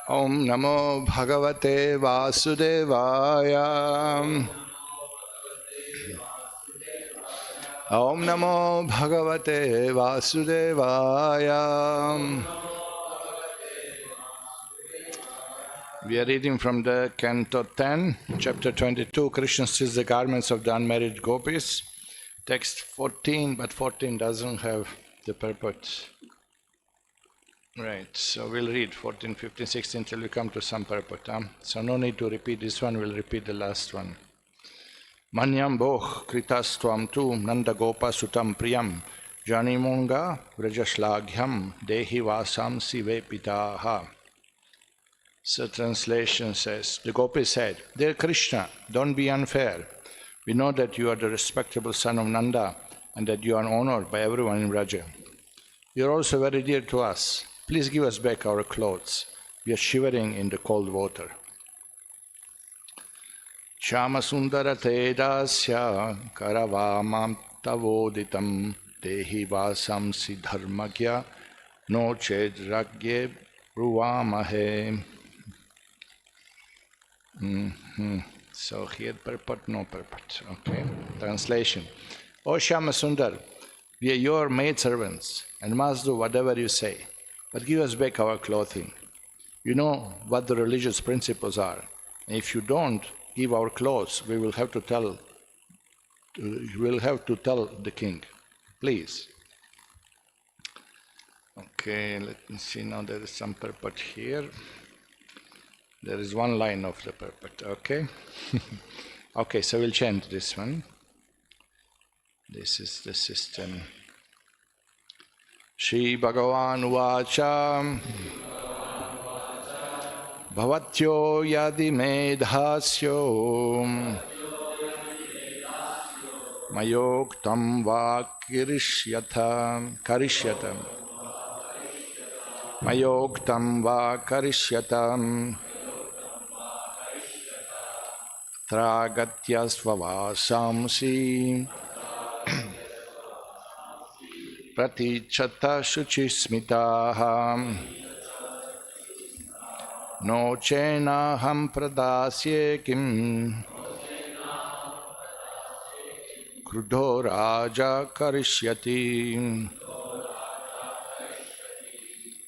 Om Namo Bhagavate Vasudevaya. Om Namo Bhagavate Vasudevaya. We are reading from the Canto 10, Chapter 22, Krishna steals the garments of the unmarried Gopis. Text 14, but 14 doesn't have the purport. Right, so we'll read 14, 15, 16 till we come to some purport. So no need to repeat this one, we'll repeat the last one. Manyam boh kritastvam tu nanda gopa sutam priyam janimunga vrajashlagham dehi vasam sive pitaha. So translation says, the Gopis said, Dear Krishna, don't be unfair. We know that you are the respectable son of Nanda and that you are honored by everyone in Vraja. You are also very dear to us. Please give us back our clothes. We are shivering in the cold water. Shama sundara tedasya karavamam tavoditam dehi vasam siddharmagya no ched ragye bruvamahe. So here purport, no purport. Okay. Translation. O Shama Sundar, we are your maidservants and must do whatever you say, but give us back our clothing. You know what the religious principles are. And if you don't give our clothes, we will have to tell the king. Please. Okay, let me see now. There is some purport here. There is one line of the purport. Okay. Okay, so we'll change this one. This is the system. Shri Bhagavan Vacha Bhavatyo Yadi Medhasyo Mayoktam Va Karishyata Mayoktam Va Karishyata Tragatya Svavasamsi Pratichata Shuchismitaha No Chena Ham Pradasye Kim Krudho Raja Karishyati.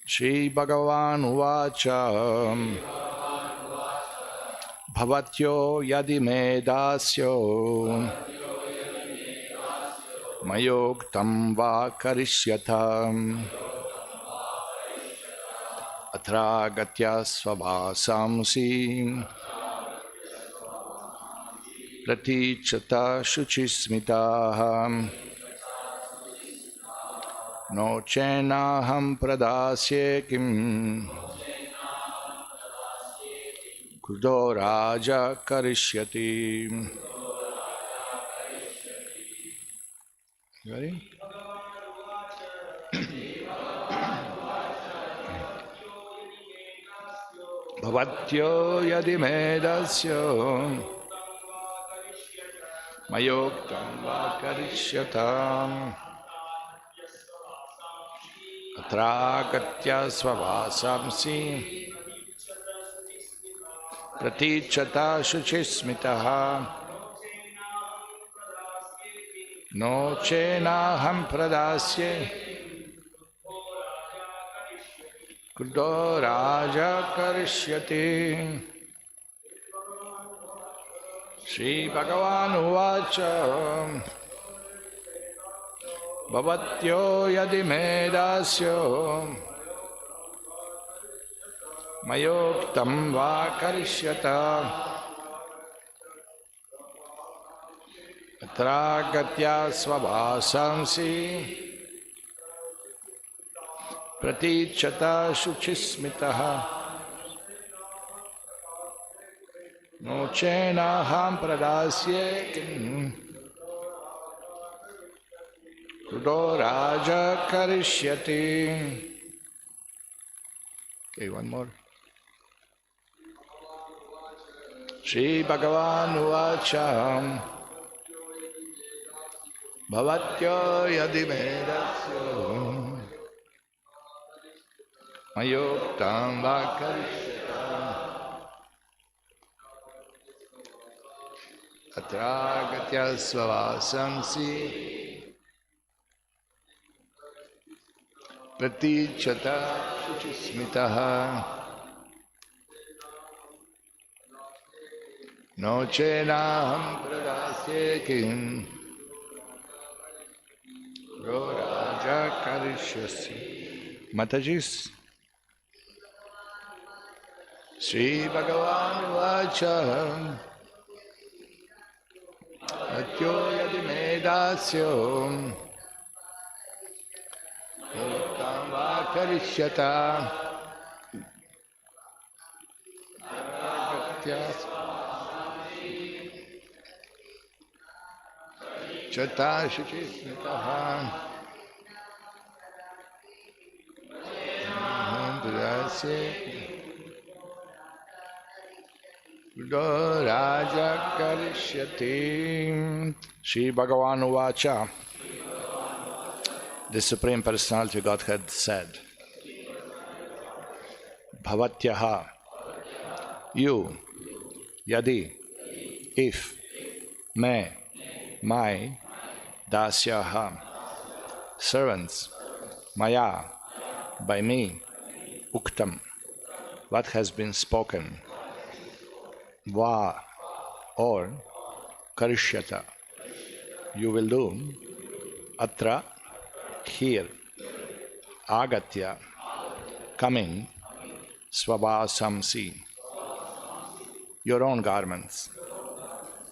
Shri Bhagavan Uvacha Bhavatyo Yadi Medasyo Mayoktam Va Karishyata Atragatya Svavasamsi Pratichata Shuchismitaha No Chenaham Pradasye Kim Krudo Raja Karishyati. Ready? Bhavatyo Yadi Medasyo Mayoktam Va Karishyata Atragatya Svavasamsi Pratichata Shuchismitaha No Chenaham Pradasye Krudo Raja Karishyati. Shri Bhagavan Uvacha Bhavatyo Yadi Medasyo Mayoktam Va Karishyata Atragatya Svavasamsi Pratichata Shuchismitaha No Chenaham Pradasye Krudo Raja Karishyati. Okay, one more. Shri Bhagavan Uvacha Bhavatyo Yadi Medasyo Mayoktam Va Karishyata atragatya svavasamsi pratichata shuchismitaha no chenaham pradasye kim Raja Karishyasi. Matajis. Sri Bhagavan Vacha Atyo Yadimedasyo Uttam Va Karishyata Chata Shuchismitaha Raja Karishyati. Shri Bhagavan Uvacha. The Supreme Personality of Godhead said, Bhavatyaha, you, Yadi, if, me, my, Dasyaha, servants, Maya, by me, Uktam, what has been spoken, Va, or Karishyata, you will do, Atra, here, Agatya, coming, Svavasamsi, your own garments,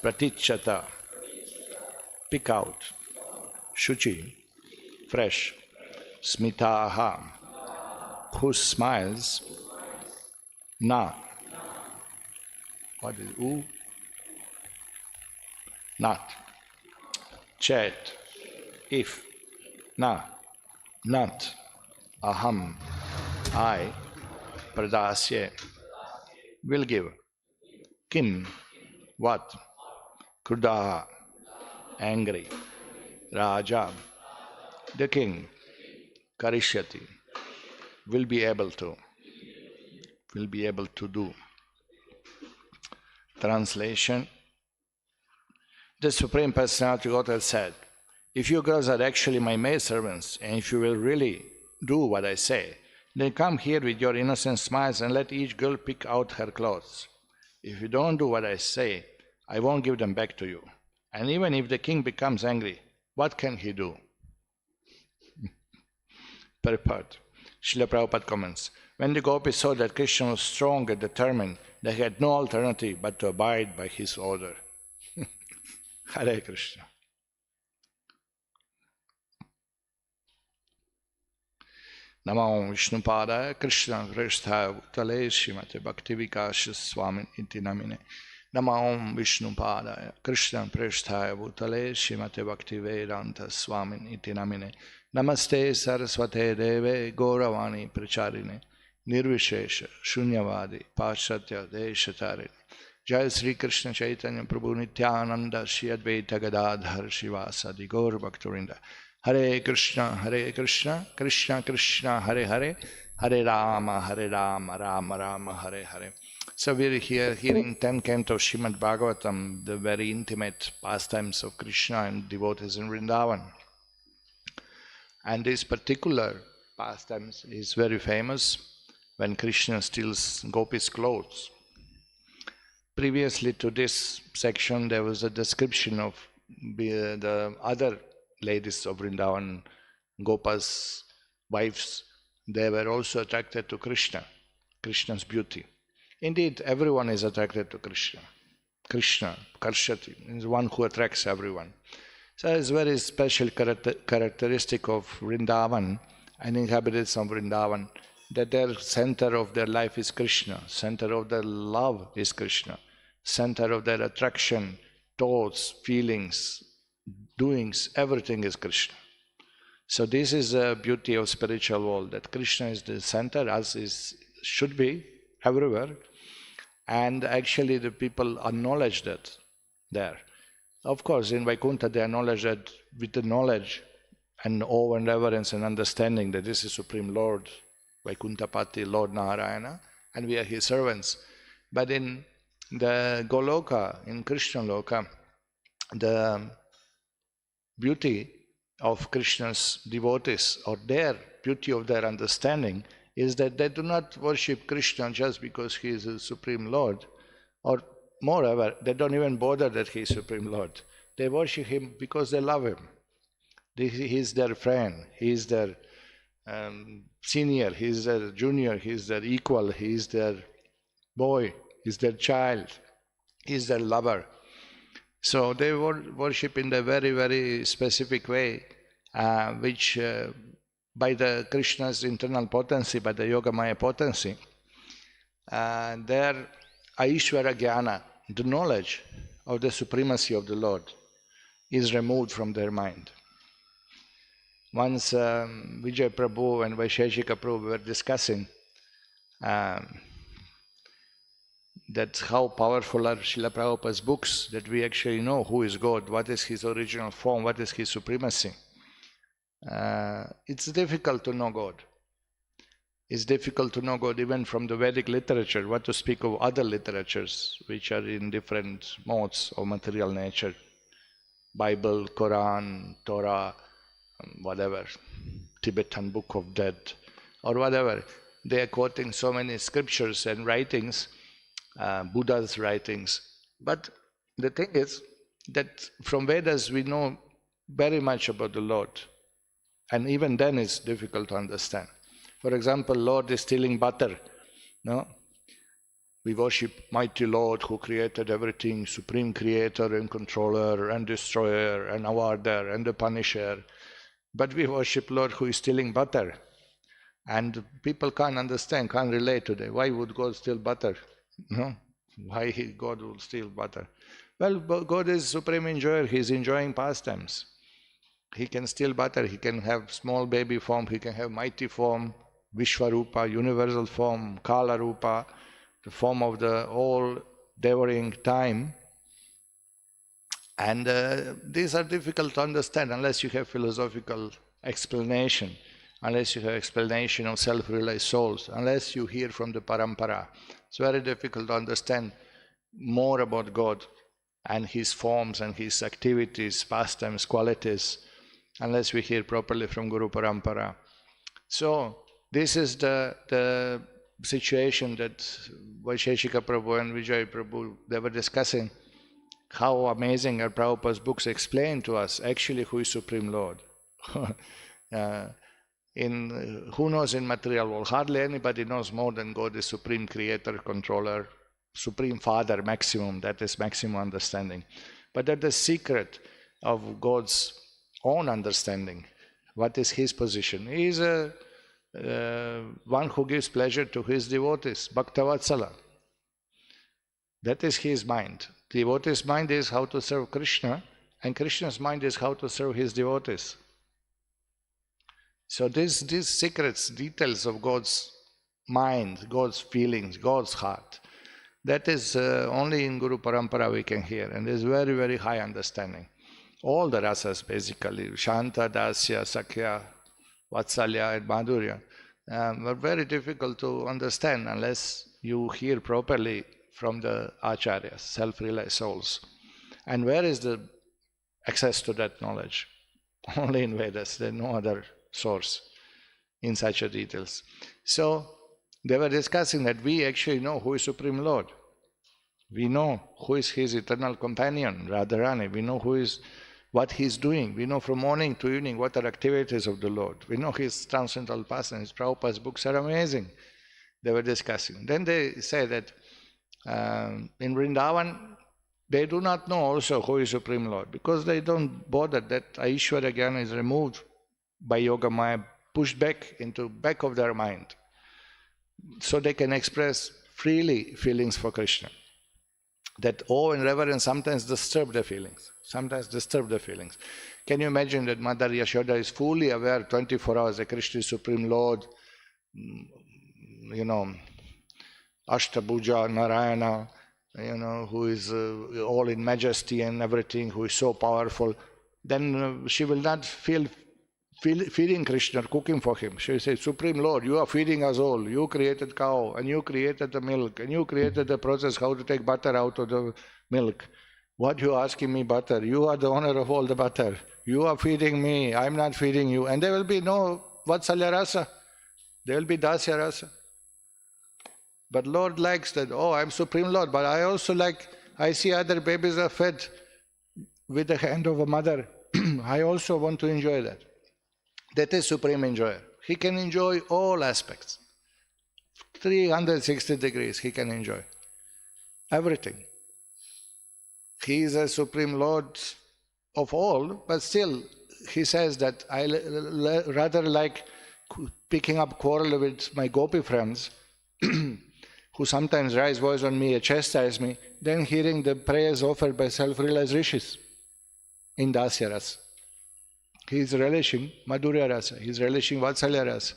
Pratichata, pick out, Shuchi, fresh, Smitaha, whose smiles, Na, what is U? Not, Chet, if, Na, not, Aham, I, Pradasye, will give, Kim, what, Krudaha, angry, Raja, the king, Karishyati, will be able to do. Translation. The Supreme Personality of Godhead said, if you girls are actually my maidservants, and if you will really do what I say, then come here with your innocent smiles and let each girl pick out her clothes. If you don't do what I say, I won't give them back to you. And even if the king becomes angry, what can he do? Purport. Srila Prabhupada comments, when the Gopis saw that Krishna was strong and determined, they had no alternative but to abide by his order. Hare Krishna. Namo Vishnupadaya Krishna Vrishthaya Bhutale Srimate Bhaktivikasya Swamin Iti Namine. Namo Vishnupadaya Krishna Vrishthaya Bhutale Srimate Bhaktivedanta Swamin Iti Namine. Namaste Saraswate Deve Gauravani Pracharine Nirvishesha Shunyavadi Paschatya Deshatarine. Jai Sri Krishna Chaitanya Prabhu Nityananda Shri Advaita Gadadhar Shivasadi Gaur Bhaktarinda. Hare Krishna, Krishna Krishna, Hare Hare, Hare Rama, Rama Rama, Hare Hare. So we're here hearing 10 cantos of Srimad Bhagavatam, the very intimate pastimes of Krishna and devotees in Vrindavan. And this particular pastimes is very famous when Krishna steals Gopis' clothes. Previously to this section, there was a description of the other ladies of Vrindavan, Gopas' wives. They were also attracted to Krishna, Krishna's beauty. Indeed, everyone is attracted to Krishna. Krishna, Karshati, is one who attracts everyone. So it's a very special characteristic of Vrindavan and inhabitants of Vrindavan, that their center of their life is Krishna, center of their love is Krishna, center of their attraction, thoughts, feelings, doings, everything is Krishna. So this is the beauty of spiritual world, that Krishna is the center, as is should be everywhere, and actually the people acknowledge that there. Of course, in Vaikuntha they acknowledge that with the knowledge and awe and reverence and understanding that this is Supreme Lord, Vaikuntapati, Lord Narayana, and we are his servants. But in the Goloka, in Krishna Loka, the beauty of Krishna's devotees, or their beauty of their understanding, is that they do not worship Krishna just because he is the Supreme Lord, or moreover, they don't even bother that he is Supreme Lord. They worship him because they love him. He is their friend, he is their senior, he is their junior, he is their equal, he is their boy, he is their child, he is their lover. So they worship in a very, very specific way, which by the Krishna's internal potency, by the Yogamaya potency, their Aishvara Jnana, the knowledge of the supremacy of the Lord, is removed from their mind. Once Vijay Prabhu and Vaisheshika Prabhu were discussing that how powerful are Srila Prabhupada's books, that we actually know who is God, what is his original form, what is his supremacy. It's difficult to know God. It's difficult to know God even from the Vedic literature, what to speak of other literatures which are in different modes of material nature. Bible, Quran, Torah, whatever, Tibetan Book of Dead, or whatever. They are quoting so many scriptures and writings, Buddha's writings. But the thing is that from Vedas we know very much about the Lord. And even then it's difficult to understand. For example, Lord is stealing butter. No? We worship mighty Lord who created everything, supreme creator and controller and destroyer and awarder and the punisher. But we worship Lord who is stealing butter. And people can't understand, can't relate to that. Why would God steal butter? No? Why God would steal butter? Well, God is supreme enjoyer. He is enjoying pastimes. He can steal butter. He can have small baby form. He can have mighty form, Vishwarupa, universal form, Kala Rupa, the form of the all-devouring time. And these are difficult to understand unless you have philosophical explanation, unless you have explanation of self-realized souls, unless you hear from the parampara. It's very difficult to understand more about God and his forms and his activities, pastimes, qualities, unless we hear properly from Guru Parampara. So this is the situation that Vaisheshika Prabhu and Vijay Prabhu, they were discussing. How amazing are Prabhupada's books explain to us actually who is Supreme Lord. Who knows in material world? Hardly anybody knows more than God is Supreme Creator, Controller, Supreme Father, maximum, that is maximum understanding. But that the secret of God's own understanding, what is his position? He is one who gives pleasure to his devotees, Bhaktavatsala. That is his mind. The devotee's mind is how to serve Krishna, and Krishna's mind is how to serve his devotees. So these secrets, details of God's mind, God's feelings, God's heart, that is only in Guru Parampara we can hear, and there's very, very high understanding. All the rasas basically, Shanta, Dasya, Sakhya, Vatsalya and Madhurya, were very difficult to understand unless you hear properly from the acharyas, self-realized souls. And where is the access to that knowledge? Only in Vedas, there's no other source in such a details. So they were discussing that we actually know who is Supreme Lord. We know who is his eternal companion, Radharani. We know what he's doing. We know from morning to evening what are activities of the Lord. We know his transcendental pastimes. Prabhupada's books are amazing. They were discussing. Then they say that in Vrindavan, they do not know also who is Supreme Lord because they don't bother that Aishwarya Jnana is removed by Yoga Maya, pushed back into back of their mind. So they can express freely feelings for Krishna. That awe and reverence sometimes disturb the feelings. Can you imagine that Mother Yashoda is fully aware 24 hours that Krishna is Supreme Lord, Ashtabhuja, Narayana, who is all in majesty and everything, who is so powerful, then she will not feel feeding Krishna, cooking for him. She says, Supreme Lord, you are feeding us all. You created cow, and you created the milk, and you created the process how to take butter out of the milk. What you asking me butter? You are the owner of all the butter. You are feeding me. I'm not feeding you. And there will be no Vatsalya rasa. There will be Dasya rasa. But Lord likes that, oh, I'm Supreme Lord, but I also like, I see other babies are fed with the hand of a mother. I also want to enjoy that. That is Supreme Enjoyer. He can enjoy all aspects. 360 degrees he can enjoy. Everything. He is a Supreme Lord of all, but still he says that I rather like picking up quarrel with my Gopi friends who sometimes raise voice on me and chastise me, than hearing the prayers offered by self-realized rishis in Dasya Rasa. He is relishing Madhurya Rasa, he is relishing Vatsalya Rasa.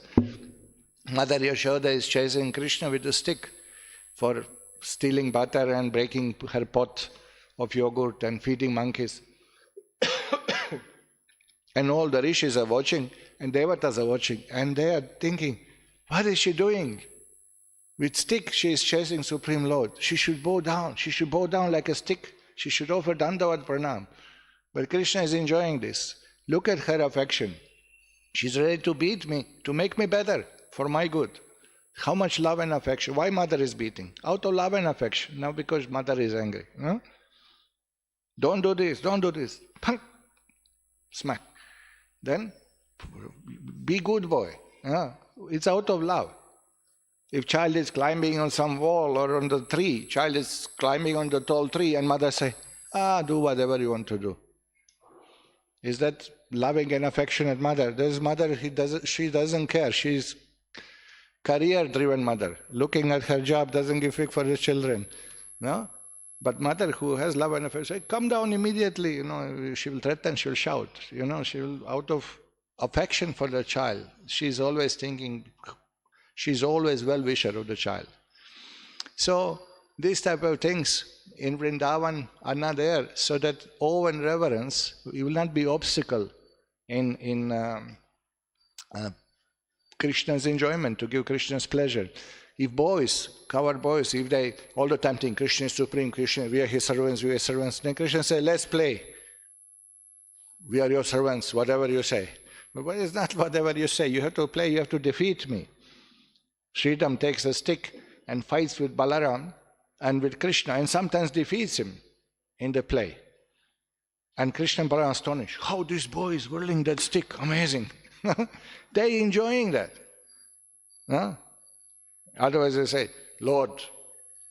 Mother Yashoda is chasing Krishna with a stick for stealing butter and breaking her pot of yogurt and feeding monkeys. And all the rishis are watching, and devatas are watching, and they are thinking, what is she doing? With stick she is chasing Supreme Lord. She should bow down. She should bow down like a stick. She should offer Dandavat Pranam. But Krishna is enjoying this. Look at her affection. She's ready to beat me, to make me better, for my good. How much love and affection. Why mother is beating? Out of love and affection. Now because mother is angry. Huh? Don't do this, don't do this. Punk. Smack. Then, be good boy. It's out of love. If child is climbing on some wall or on the tree, child is climbing on the tall tree, and mother say, do whatever you want to do. Is that loving and affectionate mother? This mother, she doesn't care. She's career-driven mother. Looking at her job, doesn't give fig for the children. No? But mother who has love and affection, come down immediately. She will threaten, she will shout. She will, out of affection for the child, she's always thinking, she's always well-wisher of the child. So these type of things in Vrindavan are not there, so that awe and reverence will not be obstacle in Krishna's enjoyment, to give Krishna's pleasure. If boys, coward boys, if they all the time think Krishna is supreme, Krishna, we are his servants, we are servants, then Krishna says, let's play. We are your servants, whatever you say. But it's not whatever you say. You have to play, you have to defeat me. Sridham takes a stick and fights with Balaram and with Krishna, and sometimes defeats him in the play. And Krishna and Balaram are astonished. How this boy is whirling that stick, amazing. They're enjoying that. Otherwise they say, Lord,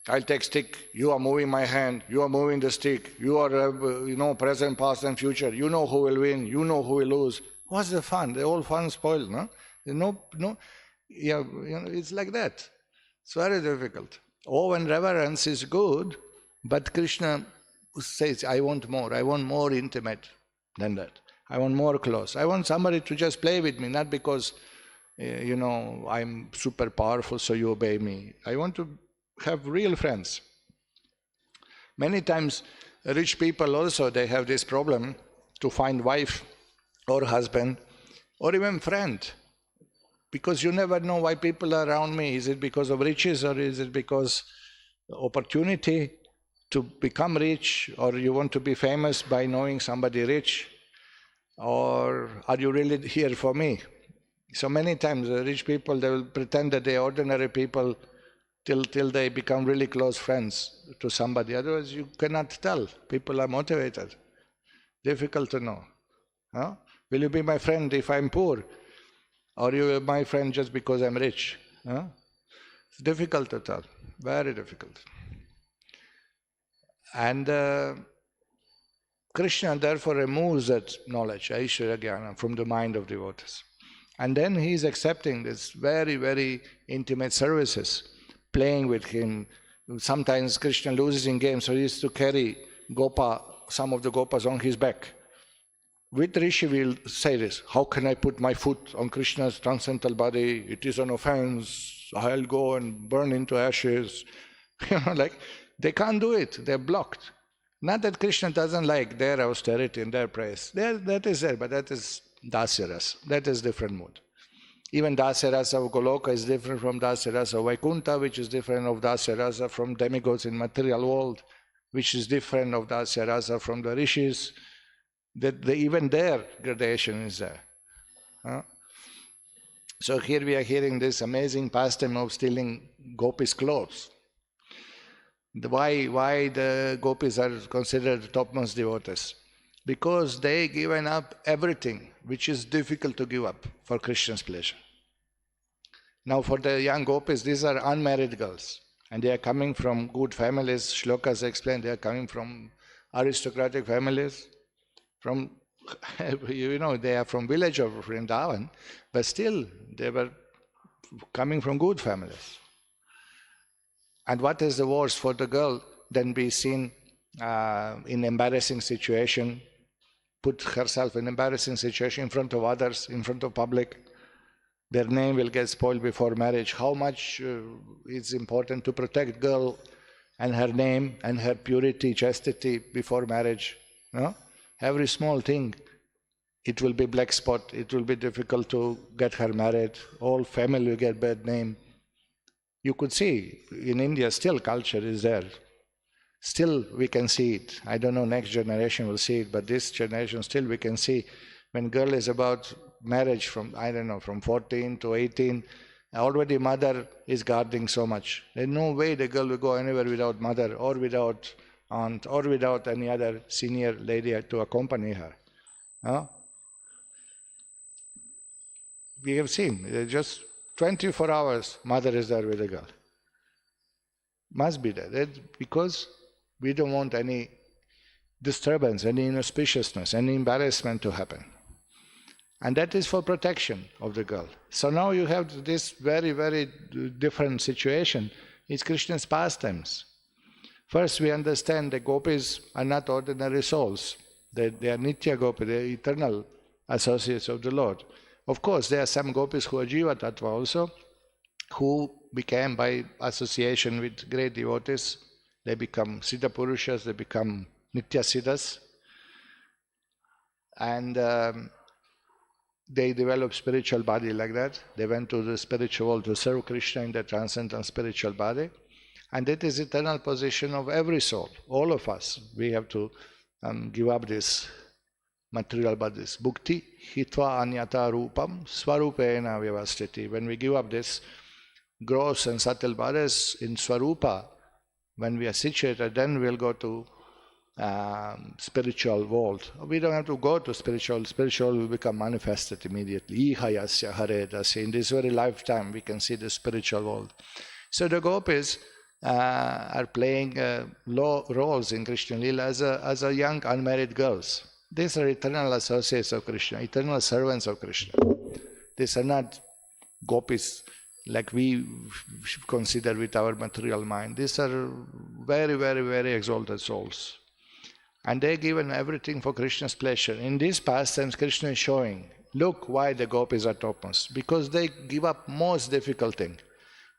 I'll take stick, you are moving my hand, you are moving the stick, you are present, past and future, you know who will win, you know who will lose. What's the fun? The whole fun spoiled, no? It's like that. It's very difficult. Awe and reverence is good, but Krishna says, I want more intimate than that. I want more close. I want somebody to just play with me, not because, I'm super powerful, so you obey me. I want to have real friends. Many times, rich people also, they have this problem to find wife or husband or even friend. Because you never know why people are around me. Is it because of riches, or is it because opportunity to become rich, or you want to be famous by knowing somebody rich, or are you really here for me? So many times rich people, they will pretend that they are ordinary people till they become really close friends to somebody. Otherwise you cannot tell. People are motivated. Difficult to know. Will you be my friend if I'm poor? Or you are my friend just because I'm rich? It's difficult to tell, very difficult. And Krishna therefore removes that knowledge, Aishwarya Jnana, from the mind of devotees. And then he is accepting this very, very intimate services, playing with him. Sometimes Krishna loses in games, so he used to carry some of the Gopas on his back. With Rishi will say this, how can I put my foot on Krishna's transcendental body? It is an offense. I'll go and burn into ashes. They can't do it. They're blocked. Not that Krishna doesn't like their austerity and their praise. That is there, but that is Dasya Rasa. That is different mood. Even Dasya Rasa of Goloka is different from Dasya Rasa of Vaikuntha, which is different of Dasya Rasa from demigods in material world, which is different of Dasya Rasa from the rishis. Even their gradation is there. So here we are hearing this amazing pastime of stealing Gopis' clothes. Why the Gopis are considered the topmost devotees? Because they given up everything which is difficult to give up for Krishna's pleasure. Now for the young Gopis, these are unmarried girls, and they are coming from good families. Shlokas explain they are coming from aristocratic families, from they are from village of Vrindavan, but still they were coming from good families. And what is the worst for the girl than be seen in embarrassing situation, put herself in embarrassing situation in front of others, in front of public? Their name will get spoiled before marriage. How much it's important to protect girl and her name and her purity, chastity before marriage. No? Every small thing, it will be black spot. It will be difficult to get her married. All family will get bad name. You could see in India still culture is there. Still we can see it. I don't know next generation will see it, but this generation still we can see when girl is about marriage from, I don't know, from 14 to 18, already mother is guarding so much. There's no way the girl will go anywhere without mother or without aunt or without any other senior lady to accompany her. We have seen, just 24 hours, mother is there with the girl. Must be there. That's because we don't want any disturbance, any inauspiciousness, any embarrassment to happen. And that is for protection of the girl. So now you have this very, very different situation. It's Krishna's pastimes. First we understand the Gopis are not ordinary souls. They are Nitya Gopis, they are eternal associates of the Lord. Of course, there are some Gopis who are Jiva Tattva also, who became by association with great devotees. They become Siddha Purushas, they become Nitya Siddhas. And they develop spiritual body like that. They went to the spiritual world to serve Krishna in the transcendental spiritual body. And that is eternal position of every soul, all of us. We have to give up this material bodies. Bhukti hitva anyata rupam swarupena vyavastiti. When we give up this gross and subtle bodies in swarupa, when we are situated, then we'll go to spiritual world. We don't have to go to spiritual. Spiritual will become manifested immediately. Ihayasya haredasya. In this very lifetime, we can see the spiritual world. So the Gopis are playing low roles in Krishna Lila as a young unmarried girls. These are eternal associates of Krishna, eternal servants of Krishna. These are not Gopis like we consider with our material mind. These are very, very, very exalted souls. And they given everything for Krishna's pleasure. In these pastimes, Krishna is showing, look why the Gopis are topmost. Because they give up most difficult thing.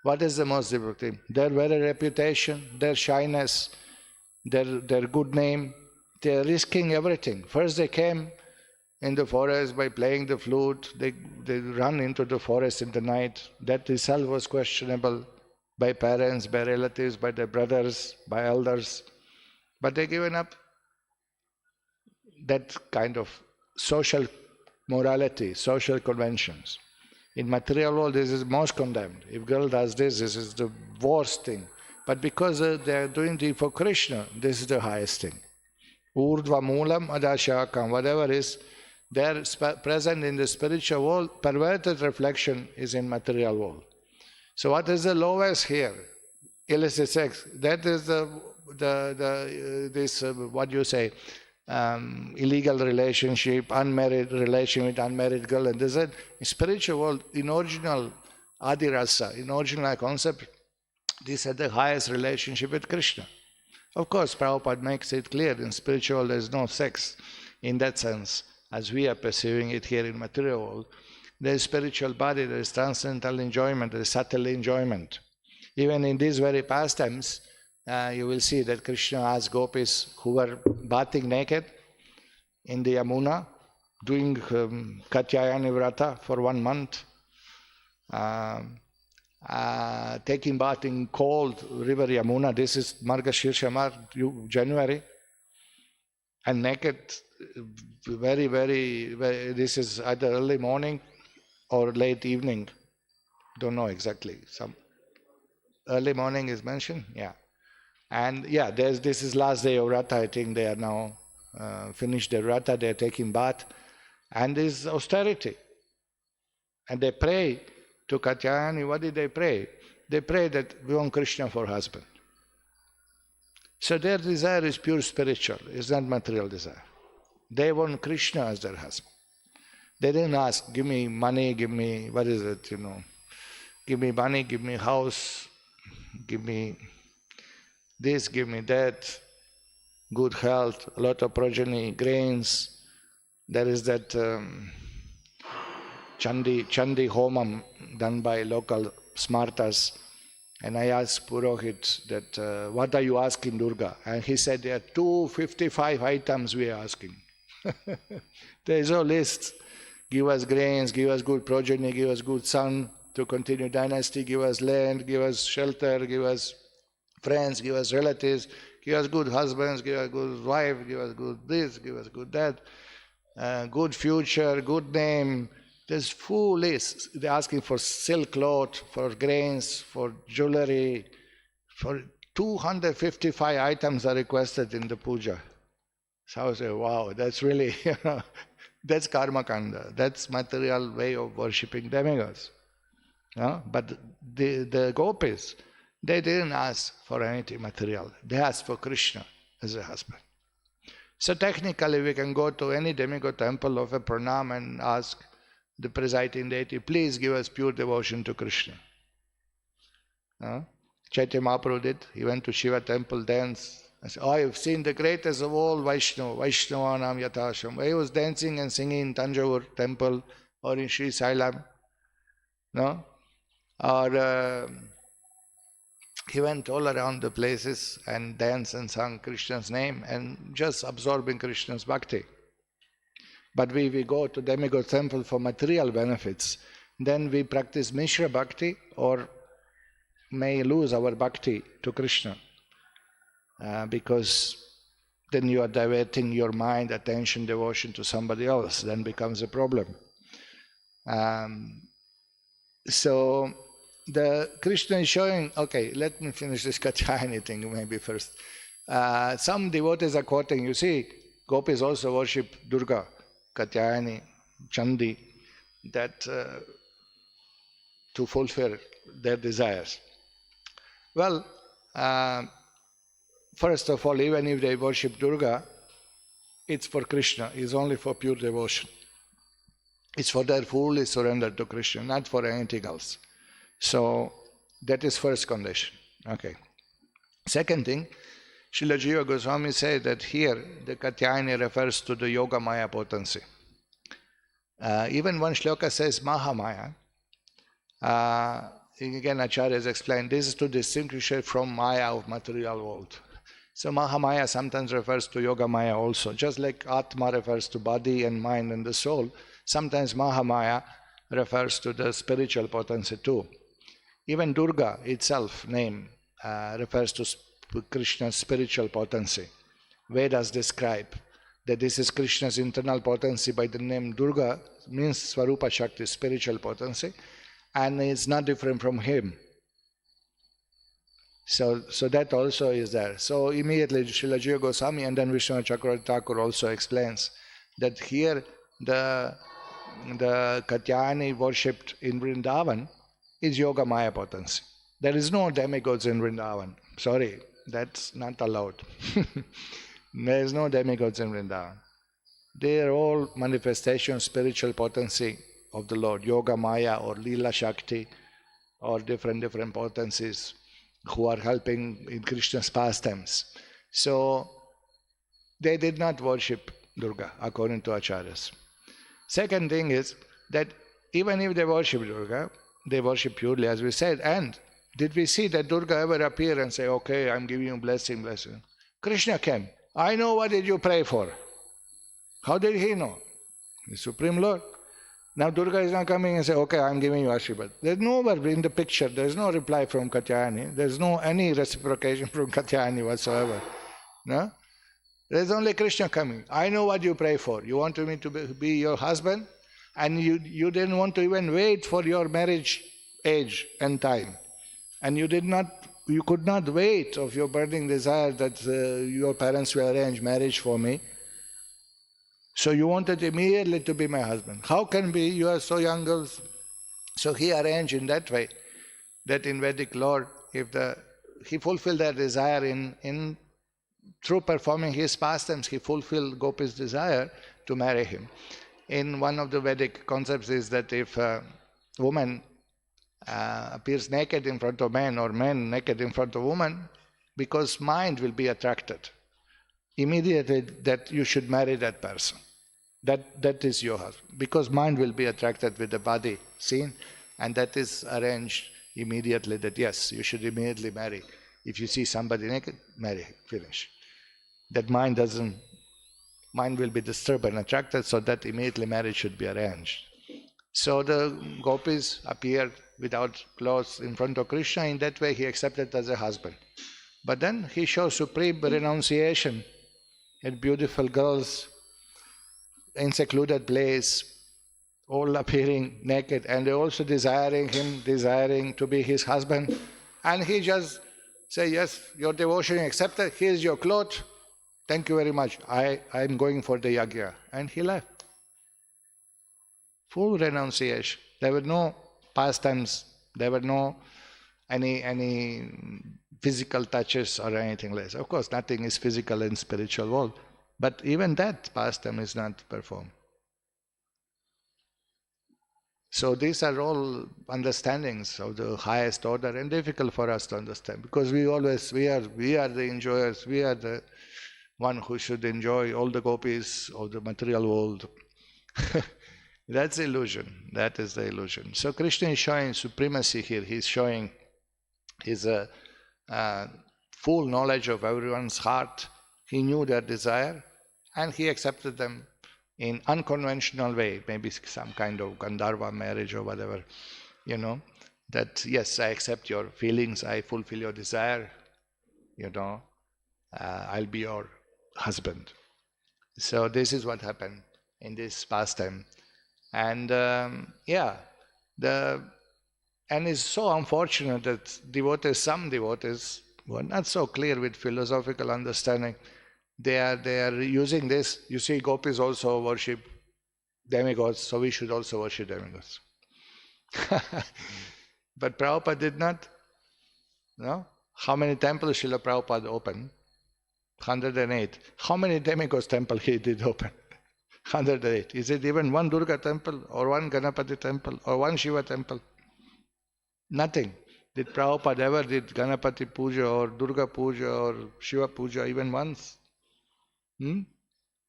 What is the most difficult thing? Their very reputation, their shyness, their good name. They are risking everything. First they came in the forest by playing the flute. They run into the forest in the night. That itself was questionable by parents, by relatives, by their brothers, by elders. But they given up that kind of social morality, social conventions. In material world, this is most condemned. If girl does this is the worst thing. But because they are doing it for Krishna, this is the highest thing. Urdhva Moolam Adashakam, whatever is there present in the spiritual world, perverted reflection is in material world. So what is the lowest here? Illicit sex. That is what you say, illegal relationship, unmarried relation with unmarried girl. And there's a spiritual world, in original Adirasa, in original concept, these are the highest relationship with Krishna. Of course, Prabhupada makes it clear, in spiritual there is no sex in that sense, as we are perceiving it here in material world. There is spiritual body, there is transcendental enjoyment, there is subtle enjoyment. Even in these very pastimes, you will see that Krishna asked Gopis who were bathing naked in the Yamuna, doing Katyani Vrata for 1 month, taking bath in cold river Yamuna. This is Margashirsha, January, and naked, very, this is either early morning or late evening. Don't know exactly. Some early morning is mentioned, yeah. And yeah, this is last day of Vrata. I think they are now finished their Vrata. They are taking bath, and this is austerity. And they pray to Katyani. What did they pray? They pray that we want Krishna for husband. So their desire is pure spiritual. It's not material desire. They want Krishna as their husband. They didn't ask, give me money, give me, what is it, give me money, give me house, give me this, give me that, good health, a lot of progeny, grains. There is that Chandi Homam done by local smartas. And I asked Purohit that, what are you asking Durga? And he said, there are 255 items we are asking. There is no list. Give us grains, give us good progeny, give us good son to continue dynasty, give us land, give us shelter, give us friends, give us relatives, give us good husbands, give us good wife, give us good this, give us good that, good future, good name. There's full list. They're asking for silk cloth, for grains, for jewelry, for 255 items are requested in the puja. So I say, wow, that's really, that's karma kanda. That's material way of worshipping demigods. But the Gopis, they didn't ask for anything material. They asked for Krishna as a husband. So technically we can go to any demigod temple of a pranam and ask the presiding deity, please give us pure devotion to Krishna. Chaitanya Mahaprabhu did. He went to Shiva temple, danced. I said, I have seen the greatest of all Vaishnavanam Yatasham. He was dancing and singing in Tanjavur temple or in Sri Sailam. Or he went all around the places and danced and sang Krishna's name and just absorbing Krishna's bhakti. But we go to demigod temple for material benefits, then we practice Mishra Bhakti or may lose our bhakti to Krishna. Because then you are diverting your mind, attention, devotion to somebody else, then becomes a problem. So the Krishna is showing, okay, let me finish this Katyani thing maybe first. Some devotees are quoting, you see, Gopis also worship Durga, Katyani, Chandi, that to fulfill their desires. Well, first of all, even if they worship Durga, it's for Krishna, it's only for pure devotion. It's for their fully surrender to Krishna, not for anything else. So that is first condition. Okay. Second thing, Srila Jiva Goswami said that here the Katyani refers to the Yoga Maya potency. Even one shloka says Mahamaya. Again, Acharya has explained this is to distinguish it from Maya of material world. So Mahamaya sometimes refers to Yoga Maya also. Just like Atma refers to body and mind and the soul, sometimes Mahamaya refers to the spiritual potency too. Even Durga itself, name, refers to Krishna's spiritual potency. Vedas describe that this is Krishna's internal potency by the name Durga, means Swarupa Shakti, spiritual potency, and is not different from him. So that also is there. So immediately Srila Jiva Goswami and then Vishnu Chakravarti Thakur also explains that here the Katyani worshipped in Vrindavan is Yoga Maya potency. There is no demigods in Vrindavan. Sorry, that's not allowed. There is no demigods in Vrindavan. They are all manifestations, spiritual potency of the Lord, Yoga Maya or Leela Shakti or different potencies who are helping in Krishna's pastimes. So they did not worship Durga according to Acharyas. Second thing is that even if they worship Durga, they worship purely as we said. And did we see that Durga ever appear and say, okay, I'm giving you blessing. Krishna came. I know what did you pray for. How did he know? the Supreme Lord. Now Durga is not coming and say, okay, I'm giving you Ashirvad. There's nowhere in the picture, there's no reply from Katyani, there's no any reciprocation from Katyani whatsoever. No? There's only Krishna coming. I know what you pray for. You want me to be your husband, and you didn't want to even wait for your marriage age and time. And you could not wait of your burning desire that your parents will arrange marriage for me. So you wanted immediately to be my husband. How can be? You are so young girls. So he arranged in that way that in Vedic lore, he fulfilled their desire in through performing his pastimes, he fulfilled Gopis' desire to marry him. In one of the Vedic concepts is that if a woman appears naked in front of man or man naked in front of woman, because mind will be attracted immediately that you should marry that person. That is your husband. Because mind will be attracted with the body seen, and that is arranged immediately that yes, you should immediately marry. If you see somebody naked, marry, finish. That mind will be disturbed and attracted, so that immediately marriage should be arranged. So the Gopis appeared without clothes in front of Krishna. In that way he accepted as a husband. But then he shows supreme renunciation at beautiful girls in secluded place, all appearing naked, and they also desiring to be his husband. And he just say, yes, your devotion accepted, here's your cloth, thank you very much, I'm going for the yajna. And he left. Full renunciation. There were no pastimes, there were no any physical touches or anything less. Of course, nothing is physical in spiritual world, but even that pastime is not performed. So these are all understandings of the highest order and difficult for us to understand, because we are the enjoyers, we are the one who should enjoy all the gopis of the material world. That's illusion. That is the illusion. So Krishna is showing supremacy here. He's showing his full knowledge of everyone's heart. He knew their desire and he accepted them in unconventional way, maybe some kind of Gandharva marriage or whatever, that yes, I accept your feelings, I fulfill your desire, I'll be your husband. So this is what happened in this pastime. And and it's so unfortunate that some devotees were not so clear with philosophical understanding. They are using this. You see, Gopis also worship demigods, so we should also worship demigods. But Prabhupada did not. No? How many temples Srila Prabhupada opened? 108. How many demigods temple he did open? 108. Is it even one Durga temple or one Ganapati temple or one Shiva temple? Nothing. Did Prabhupada ever did Ganapati puja or Durga puja or Shiva puja even once?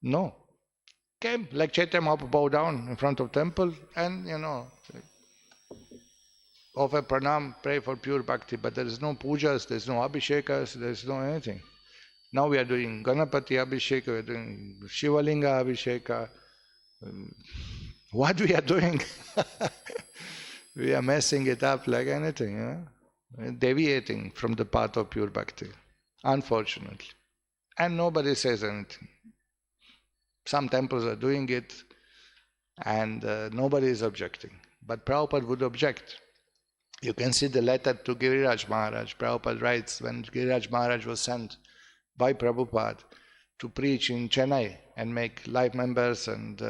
No. Came like Chaitanya Mahaprabhu, bow down in front of temple and offer pranam, pray for pure bhakti, but there is no pujas, there is no abhishekas, there is no anything. Now we are doing Ganapati Abhisheka, we are doing Shivalinga Abhisheka. What we are doing? We are messing it up like anything, deviating from the path of pure bhakti, unfortunately. And nobody says anything. Some temples are doing it and nobody is objecting. But Prabhupada would object. You can see the letter to Giriraj Maharaj. Prabhupada writes when Giriraj Maharaj was sent by Prabhupada to preach in Chennai and make live members and,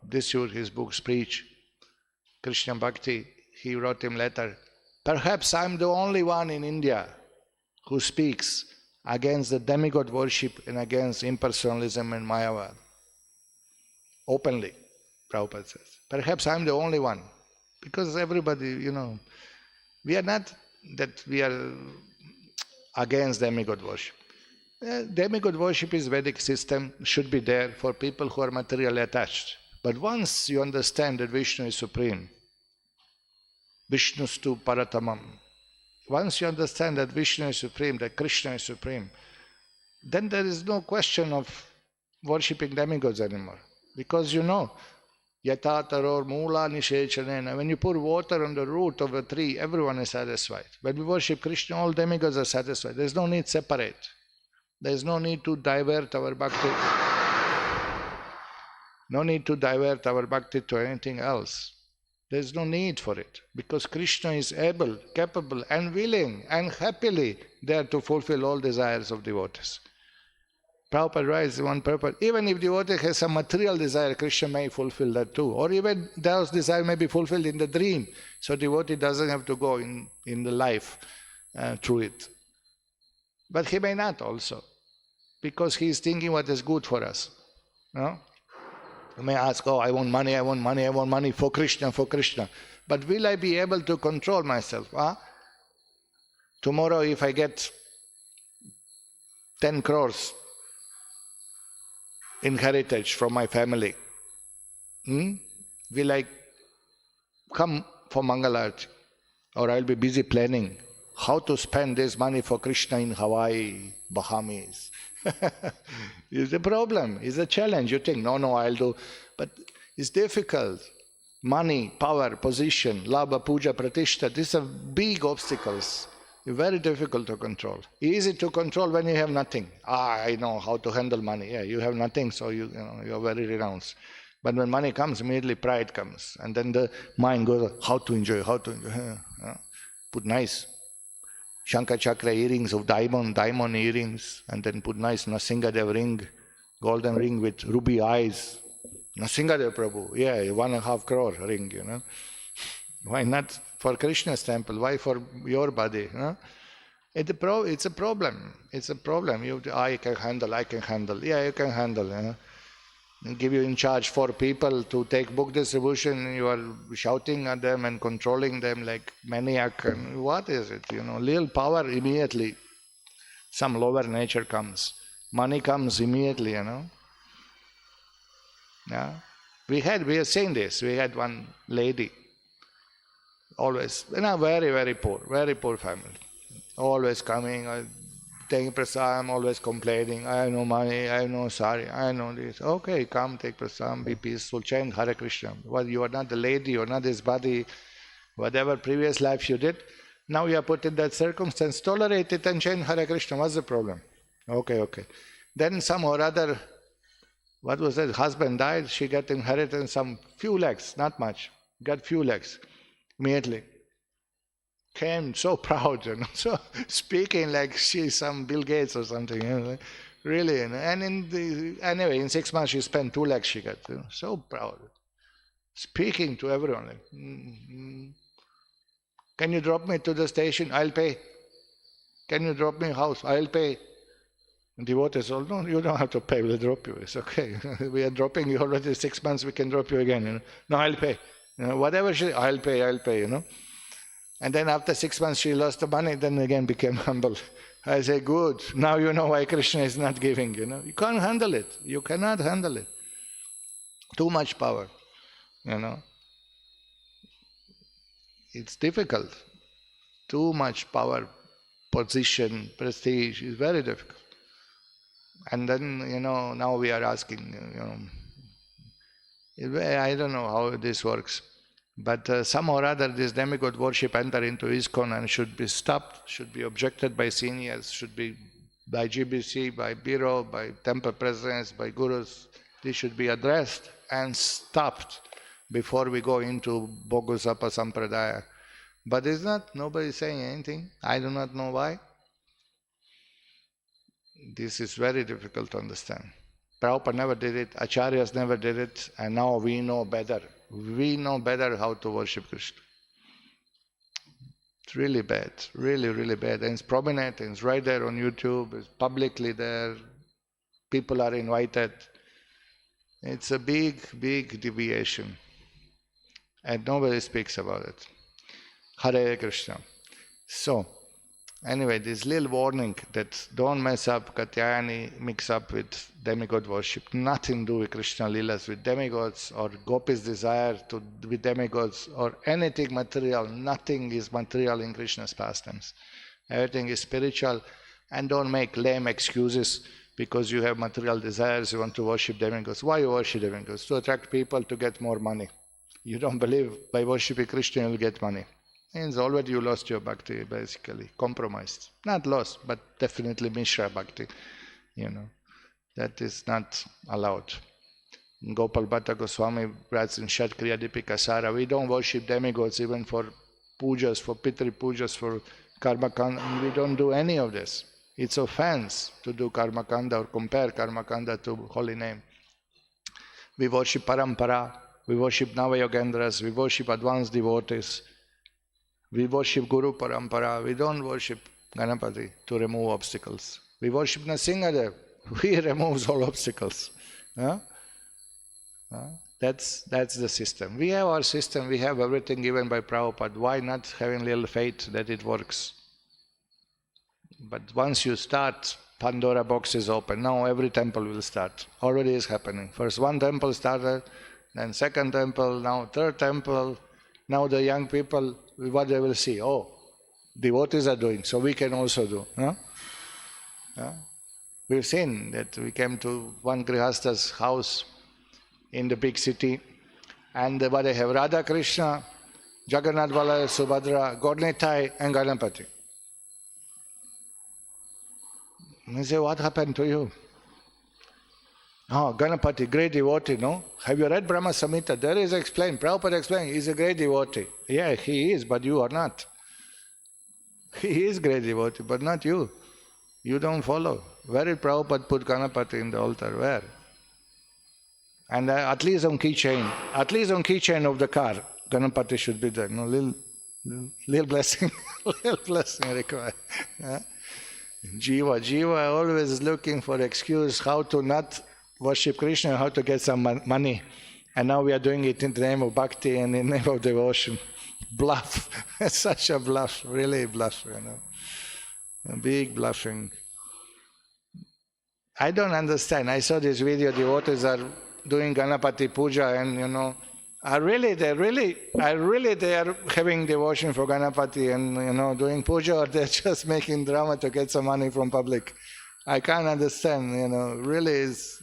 distribute his books, preach Krishna Bhakti. He wrote him letter. Perhaps I'm the only one in India who speaks against the demigod worship and against impersonalism and Mayavad. Openly, Prabhupada says. Perhaps I'm the only one. Because everybody, we are not that we are against demigod worship. Demigod worship is Vedic system, should be there for people who are materially attached. But once you understand that Vishnu is supreme, Vishnustu Paratamam, once you understand that Vishnu is supreme, that Krishna is supreme, then there is no question of worshipping demigods anymore. Because Yata taror mula nishechanena. When you pour water on the root of a tree, everyone is satisfied. When we worship Krishna, all demigods are satisfied. There's no need to separate. There's no need to divert our bhakti. No need to divert our bhakti to anything else. There's no need for it. Because Krishna is able, capable and willing and happily there to fulfill all desires of devotees. Prabhupada writes one purpose. Even if devotee has some material desire, Krishna may fulfill that too. Or even those desires may be fulfilled in the dream. So devotee doesn't have to go in the life through it. But he may not also. Because he is thinking what is good for us. No? You may ask, oh, I want money for Krishna. But will I be able to control myself? Huh? Tomorrow if I get 10 crores in heritage from my family, will I come for Mangalarti? Or I'll be busy planning how to spend this money for Krishna in Hawaii, Bahamas. It's a problem, it's a challenge. You think, no, I'll do. But it's difficult. Money, power, position, labha, puja, pratishtha, these are big obstacles. Very difficult to control. Easy to control when you have nothing. I know how to handle money. Yeah, you have nothing, so you're very renounced. But when money comes, immediately pride comes. And then the mind goes, how to enjoy. Put nice Shankha Chakra earrings of diamond earrings, and then put nice Nrsingadev ring, golden ring with ruby eyes. Nrsingadev Prabhu, yeah, 1.5 crore ring, Why not for Krishna's temple? Why for your body? It's a problem. It's a problem. I can handle. Yeah, you can handle. Give you in charge 4 people to take book distribution. You are shouting at them and controlling them like maniac. And what is it? Little power, immediately some lower nature comes. Money comes immediately. Yeah. We are saying this. We had one lady. Always, very, very poor family. Always coming, taking prasadam, always complaining. I have no money, I have no sari, I know this. Okay, come, take prasadam, be peaceful, chant Hare Krishna. Well, you are not the lady, you are not this body, whatever previous life you did. Now you are put in that circumstance, tolerate it and chant Hare Krishna. What's the problem? Okay. Then some or other, what was that? Husband died, she got inheritance, some few lakhs, not much, got few lakhs. Immediately came so proud, so speaking like she's some Bill Gates or something, really. And anyway, in 6 months she spent 2 lakhs she got, so proud, speaking to everyone like, Can you drop me to the station? I'll pay. Can you drop me a house? I'll pay. And devotees all, no, you don't have to pay, we'll drop you. It's okay. We are dropping you already 6 months, we can drop you again. No, I'll pay. Whatever I'll pay. And then after 6 months she lost the money, then again became humble. I say, good, now you know why Krishna is not giving, You can't handle it. You cannot handle it. Too much power, It's difficult. Too much power, position, prestige is very difficult. And then, now we are asking, I don't know how this works. But some or other, this demigod worship enter into ISKCON and should be stopped, should be objected by seniors, should be by GBC, by Bureau, by temple presidents, by gurus. This should be addressed and stopped before we go into Bogusapa Sampradaya. But it's not, nobody is saying anything. I do not know why. This is very difficult to understand. Prabhupada never did it, Acharyas never did it, and now we know better. We know better how to worship Krishna. It's really bad, really, really bad. And it's prominent, and it's right there on YouTube, it's publicly there, people are invited. It's a big, big deviation. And nobody speaks about it. Hare Krishna. So, anyway, this little warning that don't mess up Katyani, mix up with demigod worship. Nothing to do with Krishna Leelas with demigods or Gopis' desire to be demigods or anything material. Nothing is material in Krishna's pastimes. Everything is spiritual. And don't make lame excuses because you have material desires, you want to worship demigods. Why you worship demigods? To attract people, to get more money. You don't believe by worshiping Krishna you'll get money. Means already you lost your bhakti, basically, compromised. Not lost, but definitely Mishra bhakti. That is not allowed. Gopal Bhatta Goswami writes in Shat Kriya Dipika Sara, we don't worship demigods even for pujas, for pitri pujas, for karma kanda. We don't do any of this. It's offense to do karma kanda or compare karma kanda to holy name. We worship parampara, we worship Navayogendras, we worship advanced devotees, we worship Guru parampara, we don't worship Ganapati to remove obstacles. We worship Nrsimhadev, he removes all obstacles. That's the system. We have our system, we have everything given by Prabhupada. Why not having little faith that it works? But once you start, Pandora box is open. Now every temple will start. Already is happening. First one temple started, then second temple, now third temple. Now the young people, what they will see? Oh, devotees are doing, so we can also do. We've seen that we came to one Grihasta's house in the big city, and what they have, Radha Krishna, Jagannath Baladev, Subhadra, Gaurnitai and Ganapati. I say, what happened to you? Oh, Ganapati, great devotee, no? Have you read Brahma Samhita? There is explained, Prabhupada explained, he's a great devotee. Yeah, he is, but you are not. He is great devotee, but not you. You don't follow. Where did Prabhupada put Ganapati in the altar? Where? And at least on keychain of the car, Ganapati should be there. No, little blessing, little blessing required. Jiva always looking for excuse how to not worship Krishna, how to get some money. And now we are doing it in the name of bhakti and in the name of devotion. Bluff, such a bluff, really bluff, a big bluffing. I don't understand. I saw this video, devotees are doing Ganapati puja and they are having devotion for Ganapati and doing puja, or they're just making drama to get some money from public. I can't understand, really is,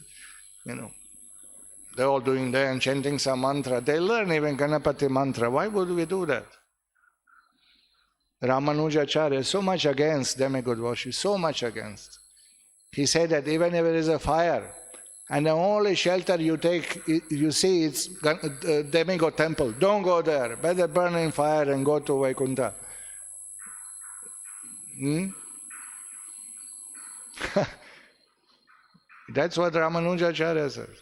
they're all doing that and chanting some mantra. They learn even Ganapati mantra. Why would we do that? Ramanujacharya is so much against demigod worship, so much against. He said that even if there is a fire, and the only shelter you take, you see, it's demigod temple. Don't go there. Better burn in fire and go to Vaikuntha. That's what Ramanujacharya says.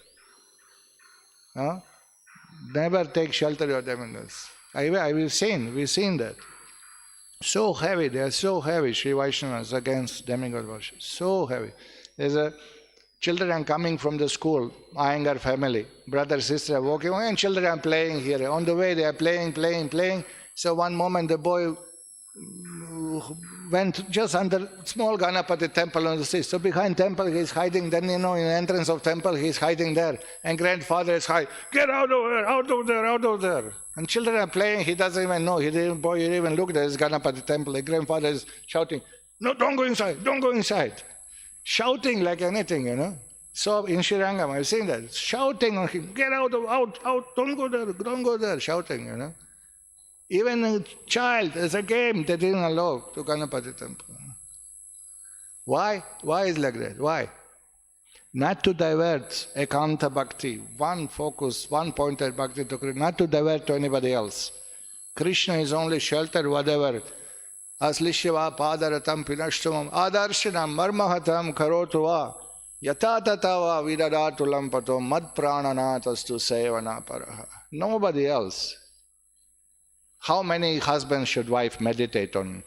Never take shelter of demigods. We've seen that. So heavy, they are so heavy, Sri Vaishnavas against demigod worship. So heavy. There's children coming from the school, Iyengar family, brother, sister walking, and children are playing here. On the way they are playing. So one moment the boy went just under small Ganapati temple on the street. So behind temple he's hiding, then in the entrance of temple he's hiding there. And grandfather is hiding, get out of there. And children are playing, he doesn't even know, he didn't even look, there is Ganapati temple. The grandfather is shouting, no, don't go inside. Shouting like anything, So in Srirangam, I've seen that. Shouting on him, get out, don't go there, shouting, Even a child, as a game, they didn't allow to Ganapati temple. Why? Why is like that? Why? Not to divert ekanta bhakti, one focus, one pointed bhakti to Krishna, not to divert to anybody else. Krishna is only shelter, whatever. Aslishiva padaratam pinashtamam adarshanam marmahatam karotuva yatatatava vidadatu lampato mad prananatastu sevana paraha. Nobody else. How many husbands should wife meditate on?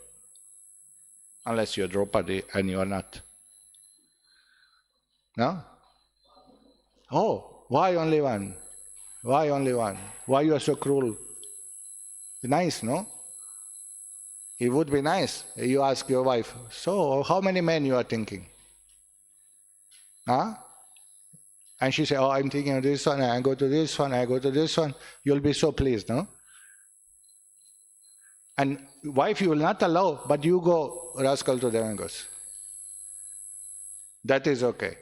Unless you're Draupadi and you're not. No? Oh, why only one? Why only one? Why you are so cruel? Nice, no? It would be nice. You ask your wife, so how many men you are thinking? Huh? And she say, oh, I'm thinking of this one, I go to this one, I go to this one. You'll be so pleased, no? And wife you will not allow, but you go rascal to demigods. That is okay.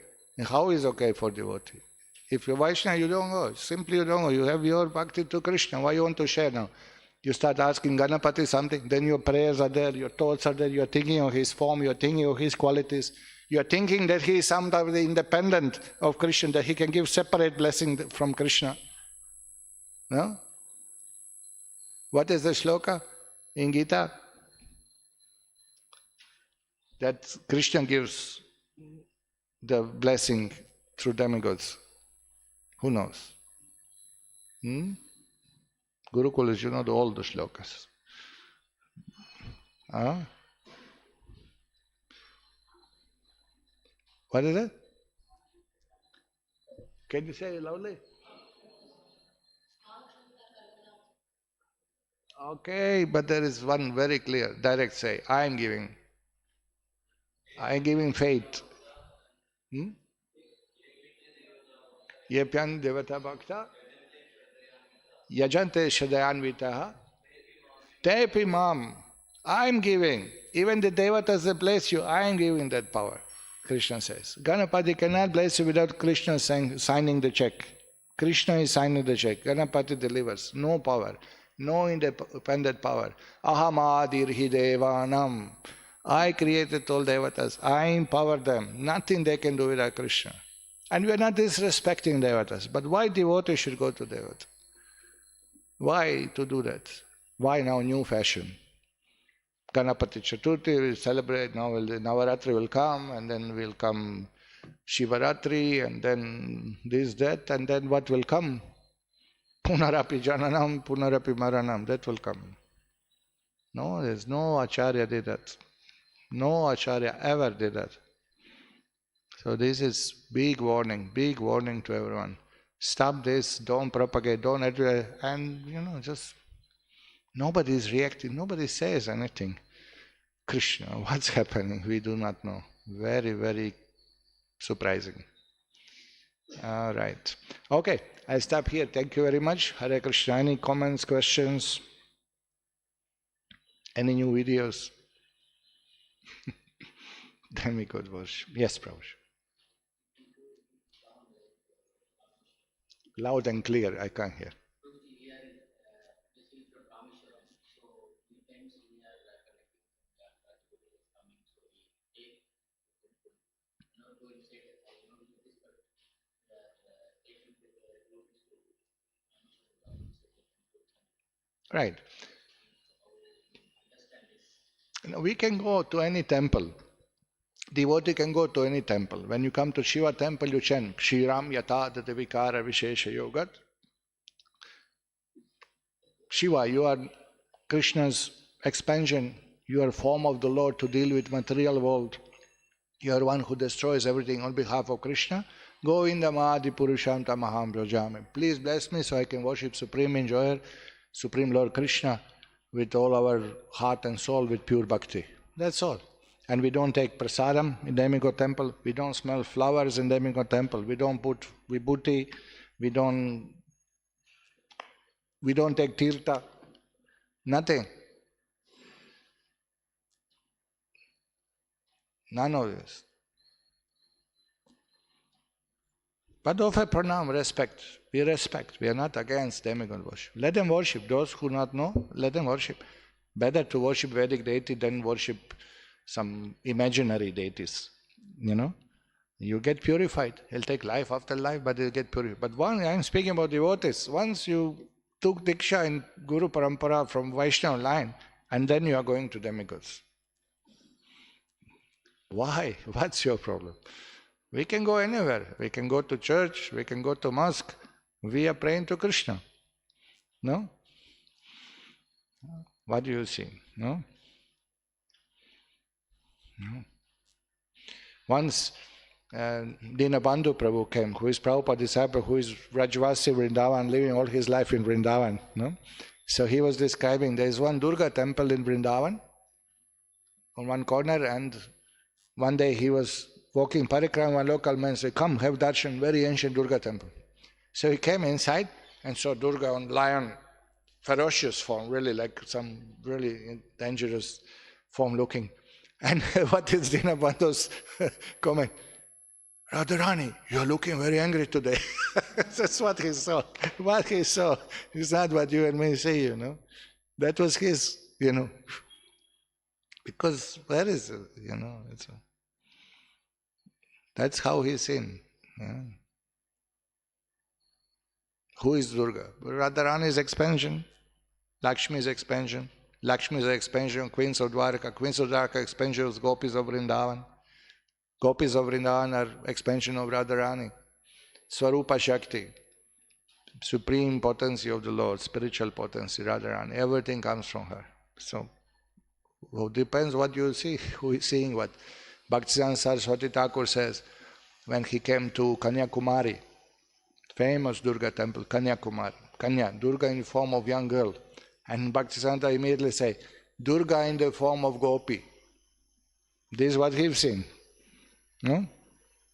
How is okay for devotee? If you're Vaishnava, you don't go. Simply you don't go. You have your bhakti to Krishna. Why you want to share now? You start asking Ganapati something, then your prayers are there, your thoughts are there, you're thinking of his form, you're thinking of his qualities. You're thinking that he is somehow independent of Krishna, that he can give separate blessing from Krishna. No? What is the shloka in Gita? That Krishna gives the blessing through demigods. Who knows? Gurukulas, you know all the shlokas. What is it? Can you say it loudly? Okay, but there is one very clear, direct say. I am giving faith. Yepyan devata bhakta yajante shadayanvitaha tepi mam. I am giving. Even the devatas that bless you, I am giving that power. Krishna says. Ganapati cannot bless you without Krishna signing the check. Krishna is signing the check. Ganapati delivers. No power. No independent power. Ahamadirhi devanam. I created all devatas. I empower them. Nothing they can do without Krishna. And we are not disrespecting devatas. But why devotees should go to devata? Why to do that? Why now new fashion? Ganapati Chaturthi will celebrate, now Navaratri will come, and then will come Shivaratri, and then this, that, and then what will come? Punarapi Jananam, Punarapi Maranam, that will come. No, there's no Acharya did that. No Acharya ever did that. So this is big warning to everyone. Stop this, don't propagate, don't advertise, and just nobody is reacting, nobody says anything. Krishna, what's happening? We do not know. Very, very surprising. All right. Okay, I stop here. Thank you very much. Hare Krishna. Any comments, questions? Any new videos? Demigod worship. Yes, Prabhu. Loud and clear. I can't hear. Right. We can go to any temple. Devotee can go to any temple. When you come to Shiva temple, you chant Kshiram Yata Data Vikara Vishesha Yogat. Shiva, you are Krishna's expansion. You are form of the Lord to deal with material world. You are one who destroys everything on behalf of Krishna. Govinda Mahadi Purusham Tamaham Brajami. Please bless me so I can worship Supreme Enjoyer, Supreme Lord Krishna, with all our heart and soul, with pure bhakti. That's all. And we don't take prasadam in demigod temple. We don't smell flowers in demigod temple. We don't put vibhuti. We don't take tirtha. Nothing. None of this. But offer pranam, respect. We respect. We are not against demigod worship. Let them worship. Those who not know, let them worship. Better to worship Vedic deity than worship some imaginary deities. You get purified. He'll take life after life, but he'll get purified. But I'm speaking about devotees. Once you took Diksha in Guru Parampara from Vaishnava line, and then you are going to demigods. Why? What's your problem? We can go anywhere. We can go to church. We can go to mosque. We are praying to Krishna. No? What do you see? No? No. Once Dinabandhu Prabhu came, who is Prabhupada disciple, who is Rajvasi Vrindavan, living all his life in Vrindavan. No? So he was describing, there is one Durga temple in Vrindavan on one corner, and one day he was walking parikrama, one local man said, come, have darshan, very ancient Durga temple. So he came inside and saw Durga on lion, ferocious form, really like some really dangerous form looking. And what is Dinabandhu's comment? Radharani, you're looking very angry today. That's what he saw. What he saw is not what you and me see, That was his, Because where is it, that's how he's seen. Yeah. Who is Durga? Radharani's expansion, Lakshmi's expansion. Lakshmi's expansion, Queens of Dwarka. Queens of Dwarka expansion was Gopis of Vrindavan. Gopis of Vrindavan are expansion of Radharani. Swarupa Shakti, supreme potency of the Lord, spiritual potency, Radharani. Everything comes from her. So, well, depends what you see, who is seeing what. Bhaktisiddhanta Saraswati Thakur says, when he came to Kanyakumari, famous Durga temple, Kanyakumari, Kanya, Durga in the form of young girl. And Bhaktisiddhanta immediately say, Durga in the form of Gopi. This is what he's seen. No?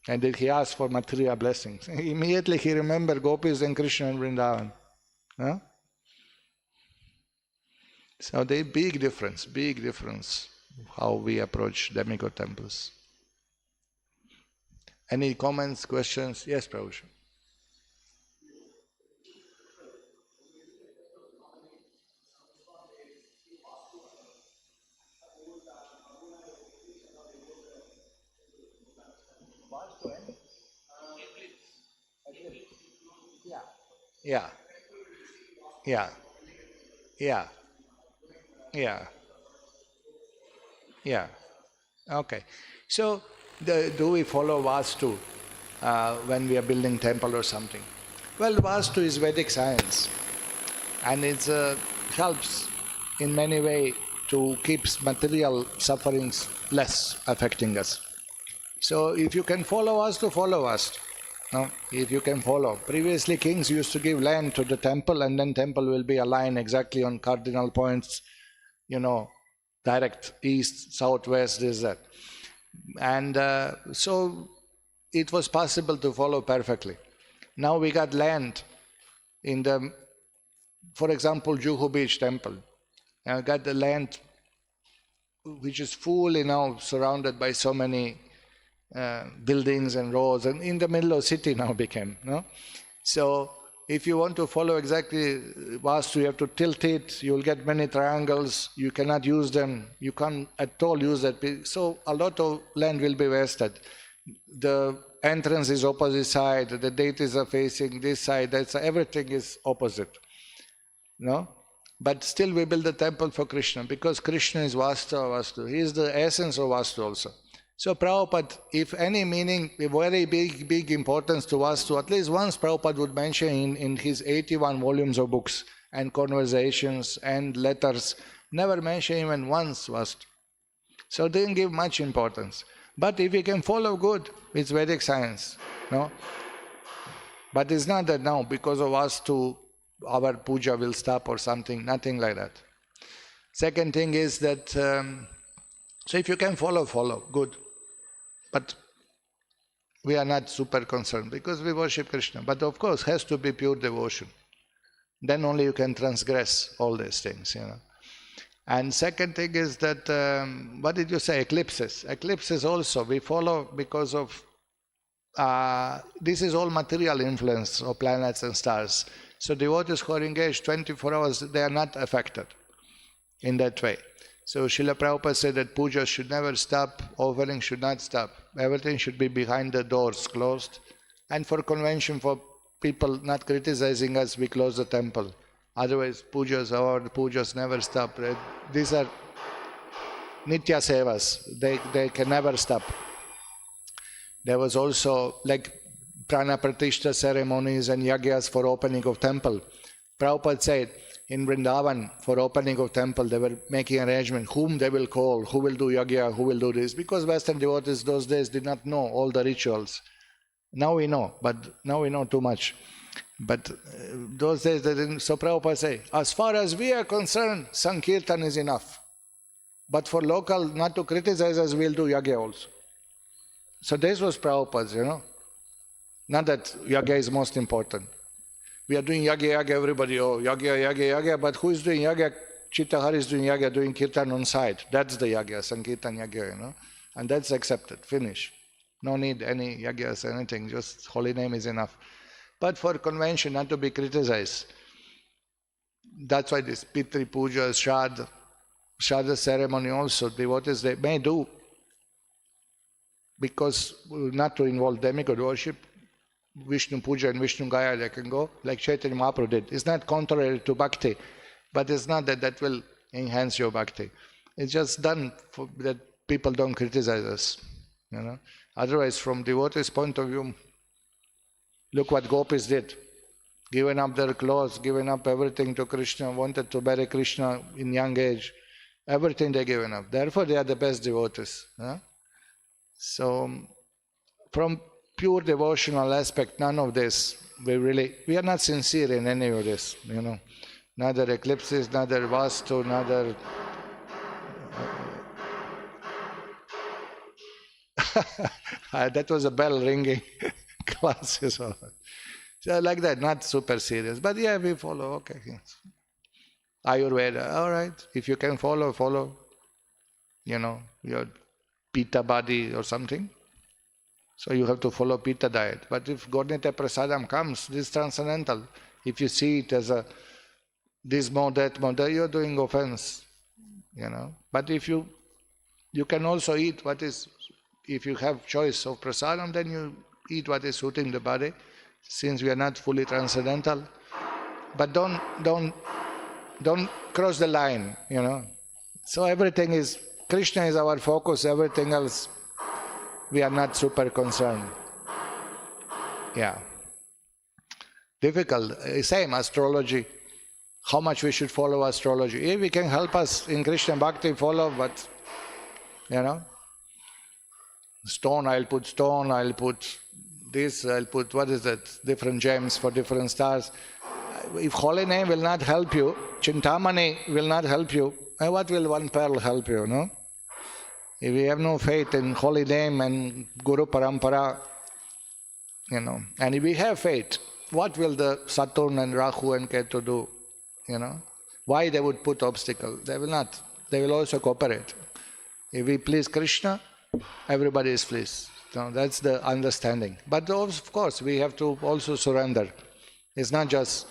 And then he asked for material blessings. Immediately he remembered Gopis and Krishna and Vrindavan. No? So there is big difference how we approach demigod temples. Any comments, questions? Yes, Prabhupada. Yeah, yeah, yeah, yeah, yeah. Okay. So, do we follow Vastu when we are building temple or something? Well, Vastu is Vedic science, and it helps in many ways to keep material sufferings less affecting us. So, if you can follow Vastu, follow Vastu. No? If you can follow. Previously, kings used to give land to the temple, and then temple will be aligned exactly on cardinal points, direct east, south, west, this, that. And so it was possible to follow perfectly. Now we got land in the, for example, Juhu Beach temple. I got the land which is fully now surrounded by so many buildings and roads, and in the middle of city now became. No? So if you want to follow exactly Vastu, you have to tilt it, you'll get many triangles, you cannot use them, you can't at all use that. So a lot of land will be wasted. The entrance is opposite side, the deities are facing this side, everything is opposite. No? But still we build a temple for Krishna, because Krishna is Vastu. He is the essence of Vastu also. So Prabhupada, if any meaning, a very big importance to Vastu, at least once Prabhupada would mention in his 81 volumes of books and conversations and letters, never mention even once Vastu. So didn't give much importance. But if we can follow good, it's Vedic science. No? But it's not that now, because of Vastu, our puja will stop or something, nothing like that. Second thing is that, so if you can follow, good. But we are not super concerned because we worship Krishna. But of course, has to be pure devotion. Then only you can transgress all these things, And second thing is that, what did you say, eclipses? Eclipses also, we follow because of, this is all material influence of planets and stars. So devotees who are engaged 24 hours, they are not affected in that way. So Srila Prabhupada said that puja should never stop, offering should not stop. Everything should be behind the doors, closed. And for convention, for people not criticizing us, we close the temple. Otherwise, pujas never stop. These are nitya sevas. They can never stop. There was also like prana pratishta ceremonies and yagyas for opening of temple. Prabhupada said, in Vrindavan, for opening of temple, they were making arrangement, whom they will call, who will do yagya, who will do this. Because Western devotees those days did not know all the rituals. Now we know, but now we know too much. But those days they didn't. So Prabhupada say, as far as we are concerned, Sankirtan is enough. But for local, not to criticize us, we'll do yagya also. So this was Prabhupada's, Not that yagya is most important. We are doing yagya, everybody, yagya, but who is doing yagya? Chittahari is doing yagya, doing kirtan on site. That's the yagya, Sankirtan yagya, And that's accepted, finish. No need any yagyas, anything, just holy name is enough. But for convention, not to be criticized. That's why this Pitri Puja, Shraddha ceremony also, devotees they may do, because not to involve demigod worship, Vishnu Puja and Vishnu Gaya they can go, like Chaitanya Mahaprabhu did. It's not contrary to bhakti, but it's not that will enhance your bhakti. It's just done for that people don't criticize us. Otherwise, from devotees' point of view, look what Gopis did. Given up their clothes, given up everything to Krishna, wanted to marry Krishna in young age. Everything they given up. Therefore, they are the best devotees. So, from pure devotional aspect, none of this. We are not sincere in any of this. Neither eclipses, neither vastu, neither. That was a bell ringing. Classes. So like that, not super serious. But yeah, we follow. Okay. Ayurveda, all right. If you can follow. Your Pitta body or something. So you have to follow Pitta diet. But if Gornita Prasadam comes, this is transcendental. If you see it as this mode, that mode, you're doing offense. But if you can also eat what is, if you have choice of prasadam, then you eat what is suiting the body, since we are not fully transcendental. But don't cross the line, So everything is, Krishna is our focus, everything else, we are not super concerned. Yeah. Difficult. Same, astrology. How much we should follow astrology. If we can help us in Krishna Bhakti, follow, but, stone, I'll put this, I'll put, what is that, different gems for different stars. If holy name will not help you, Chintamani will not help you, what will one pearl help you, no? If we have no faith in holy name and Guru Parampara, and if we have faith, what will the Saturn and Rahu and Ketu do, Why they would put obstacle? They will not. They will also cooperate. If we please Krishna, everybody is pleased. That's the understanding. But of course, we have to also surrender. It's not just,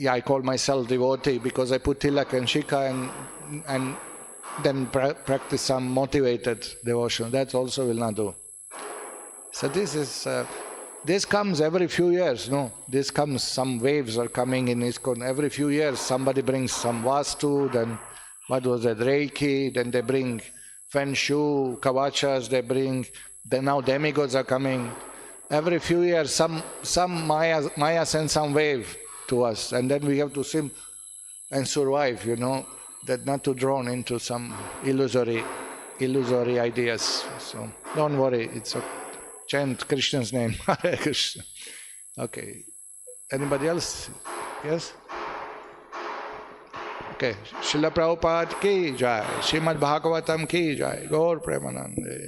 I call myself devotee because I put tilak and shikha and then practice some motivated devotion. That also will not do. So this comes every few years, no? This comes, some waves are coming in ISKCON. Every few years somebody brings some Vastu, then what was that, Reiki, then they bring Feng Shui, Kavachas, then now demigods are coming. Every few years some Maya sends some wave to us, and then we have to swim and survive, that not to drown into some illusory ideas. So don't worry, it's a chant Krishna's name. Hare Krishna. Okay. Anybody else? Yes? Okay. Srila Prabhupada ki jai. Srimad Bhagavatam ki jai. Gaur Premanande.